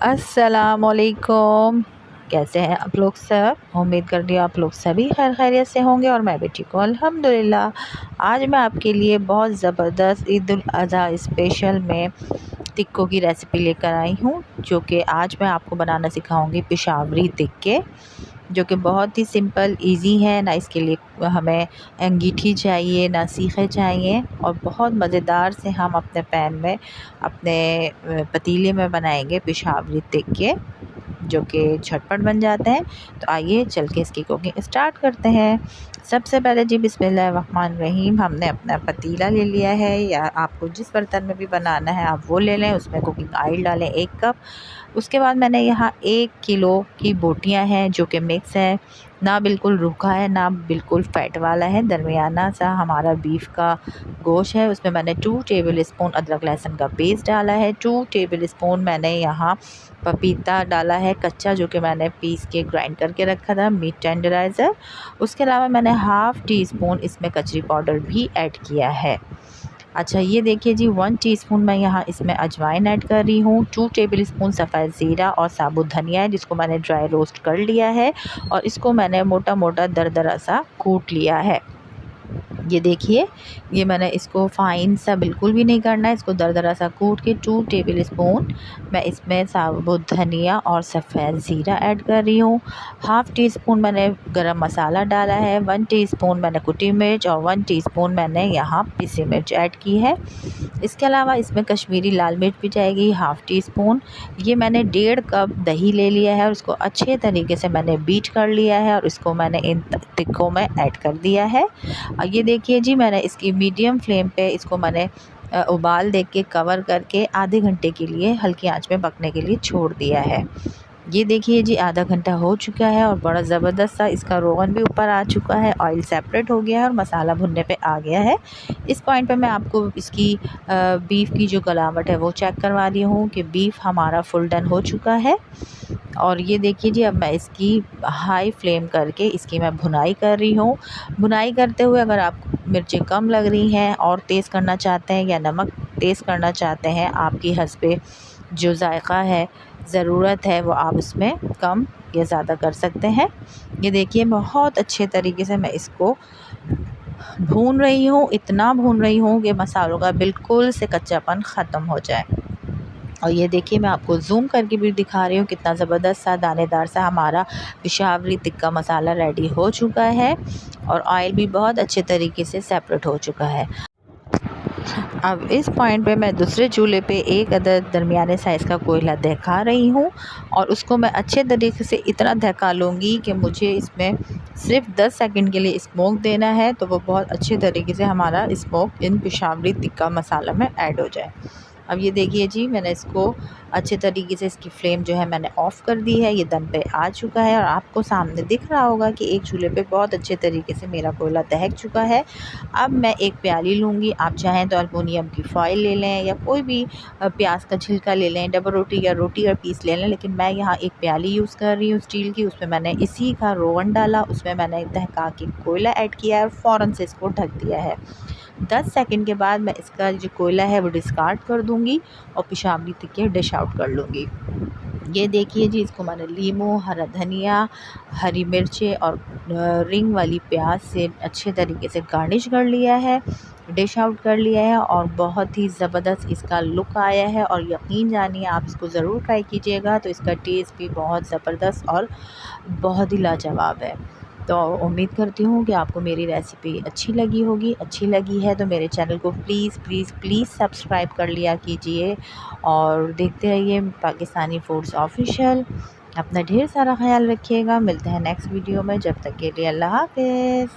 अस्सलामुअलैकुम। कैसे हैं आप लोग सब? उम्मीद कर रही हूँ आप लोग सभी खैर खैरियत से होंगे और मैं भी ठीक हूँ अल्हम्दुलिल्लाह। आज मैं आपके लिए बहुत ज़बरदस्त ईद उल अज़हा स्पेशल में टिक्कों की रेसिपी लेकर आई हूँ, जो कि आज मैं आपको बनाना सिखाऊंगी पेशावरी टिक्के, जो कि बहुत ही सिंपल इजी है। ना इसके लिए हमें अंगीठी चाहिए, ना सीखे चाहिए, और बहुत मज़ेदार से हम अपने पैन में, अपने पतीले में बनाएंगे पेशावरी टिक्के, जो कि झटपट बन जाते हैं। तो आइए चल के इसकी कुकिंग स्टार्ट करते हैं। सबसे पहले जी बिस्मिल्लाहिर्रहमानिर्रहीम, हमने अपना पतीला ले लिया है, या आपको जिस बर्तन में भी बनाना है आप वो ले लें। उसमें कुकिंग ऑयल डालें 1 कप। उसके बाद मैंने यहाँ 1 किलो की बोटियाँ हैं, जो कि मिक्स है, ना बिल्कुल रूखा है ना बिल्कुल फैट वाला है, दरमियाना सा हमारा बीफ का गोश्त है। उसमें मैंने 2 टेबल स्पून अदरक लहसुन का पेस्ट डाला है। 2 टेबल स्पून मैंने यहाँ पपीता डाला है कच्चा, जो कि मैंने पीस के ग्राइंड करके रखा था, मीट टेंडराइज़र। उसके अलावा मैंने हाफ़ टी स्पून इसमें कचरी पाउडर भी ऐड किया है। अच्छा, ये देखिए जी, 1 टीस्पून मैं यहाँ इसमें अजवाइन ऐड कर रही हूँ। 2 टेबल स्पून सफ़ेद ज़ीरा और साबुत धनिया है, जिसको मैंने ड्राई रोस्ट कर लिया है, और इसको मैंने मोटा मोटा दरदरा सा कूट लिया है। ये देखिए, ये मैंने इसको फ़ाइन सा बिल्कुल भी नहीं करना है, इसको दरदरा सा कूट के 2 टेबल स्पून मैं इसमें साबुत धनिया और सफ़ेद ज़ीरा ऐड कर रही हूँ। हाफ़ टी स्पून मैंने गरम मसाला डाला है। 1 टीस्पून मैंने कुटी मिर्च और 1 टीस्पून मैंने यहाँ पिसी मिर्च ऐड की है। इसके अलावा इसमें कश्मीरी लाल मिर्च भी जाएगी, हाफ़ टी स्पून। ये मैंने 1.5 कप दही ले लिया है और उसको अच्छे तरीके से मैंने बीट कर लिया है, और इसको मैंने इन टिक्कों में ऐड कर दिया है। और ये देखिए जी, मैंने इसकी मीडियम फ्लेम पे इसको मैंने उबाल दे के कवर करके आधे घंटे के लिए हल्की आंच में पकने के लिए छोड़ दिया है। ये देखिए जी, आधा घंटा हो चुका है और बड़ा ज़बरदस्त सा इसका रोगन भी ऊपर आ चुका है, ऑयल सेपरेट हो गया है और मसाला भुनने पे आ गया है। इस पॉइंट पे मैं आपको इसकी बीफ की जो गलावट है वो चेक करवा रही हूँ कि बीफ हमारा फुल डन हो चुका है। और ये देखिए जी, अब मैं इसकी हाई फ्लेम करके इसकी मैं भुनाई कर रही हूँ। भुनाई करते हुए अगर आपको मिर्चें कम लग रही हैं और तेज़ करना चाहते हैं, या नमक तेज़ करना चाहते हैं, आपकी हस्बे जो जायका है, ज़रूरत है, वो आप उसमें कम या ज़्यादा कर सकते हैं। ये देखिए, बहुत अच्छे तरीके से मैं इसको भून रही हूँ, इतना भून रही हूँ कि मसालों का बिल्कुल से कच्चापन ख़त्म हो जाए। और ये देखिए, मैं आपको ज़ूम करके भी दिखा रही हूँ कितना ज़बरदस्त सा दानेदार सा हमारा पेशावरी टिक्का मसाला रेडी हो चुका है, और ऑयल भी बहुत अच्छे तरीके से सेपरेट हो चुका है। अब इस पॉइंट पे मैं दूसरे चूल्हे पे एक अदद दरमियाने साइज़ का कोयला दहका रही हूँ, और उसको मैं अच्छे तरीके से इतना दहका लूँगी कि मुझे इसमें सिर्फ 10 सेकंड के लिए स्मोक देना है, तो वो बहुत अच्छे तरीके से हमारा स्मोक इन पेशावरी टिक्का मसाला में ऐड हो जाए। अब ये देखिए जी, मैंने इसको अच्छे तरीके से, इसकी फ्लेम जो है मैंने ऑफ़ कर दी है, ये दम पे आ चुका है, और आपको सामने दिख रहा होगा कि एक चूल्हे पे बहुत अच्छे तरीके से मेरा कोयला दहक चुका है। अब मैं एक प्याली लूँगी, आप चाहें तो एल्युमिनियम की फ़ॉइल ले लें, या कोई भी प्याज का छिलका ले लें, डबल रोटी या रोटी का पीस ले लें, लेकिन मैं यहाँ एक प्याली यूज़ कर रही हूँ स्टील की। उसमें मैंने इसी का रोगन डाला, उसमें मैंने दहका के कोयला ऐड किया है और फ़ौरन से इसको ढक दिया है। 10 सेकंड के बाद मैं इसका जो कोयला है वो डिस्कार्ड कर दूँगी और पेशावरी टिक्के डिश आउट कर लूँगी। ये देखिए जी, इसको मैंने लीमू, हरा धनिया, हरी मिर्चें और रिंग वाली प्याज से अच्छे तरीके से गार्निश कर लिया है, डिश आउट कर लिया है, और बहुत ही ज़बरदस्त इसका लुक आया है। और यकीन जानिए, आप इसको ज़रूर ट्राई कीजिएगा, तो इसका टेस्ट भी बहुत ज़बरदस्त और बहुत ही लाजवाब है। तो उम्मीद करती हूँ कि आपको मेरी रेसिपी अच्छी लगी होगी। अच्छी लगी है तो मेरे चैनल को प्लीज़ प्लीज़ प्लीज़ सब्सक्राइब कर लिया कीजिए, और देखते रहिए पाकिस्तानी फूड्स ऑफिशियल। अपना ढेर सारा ख्याल रखिएगा। मिलते हैं नेक्स्ट वीडियो में, जब तक के लिए अल्लाह हाफ़िज़।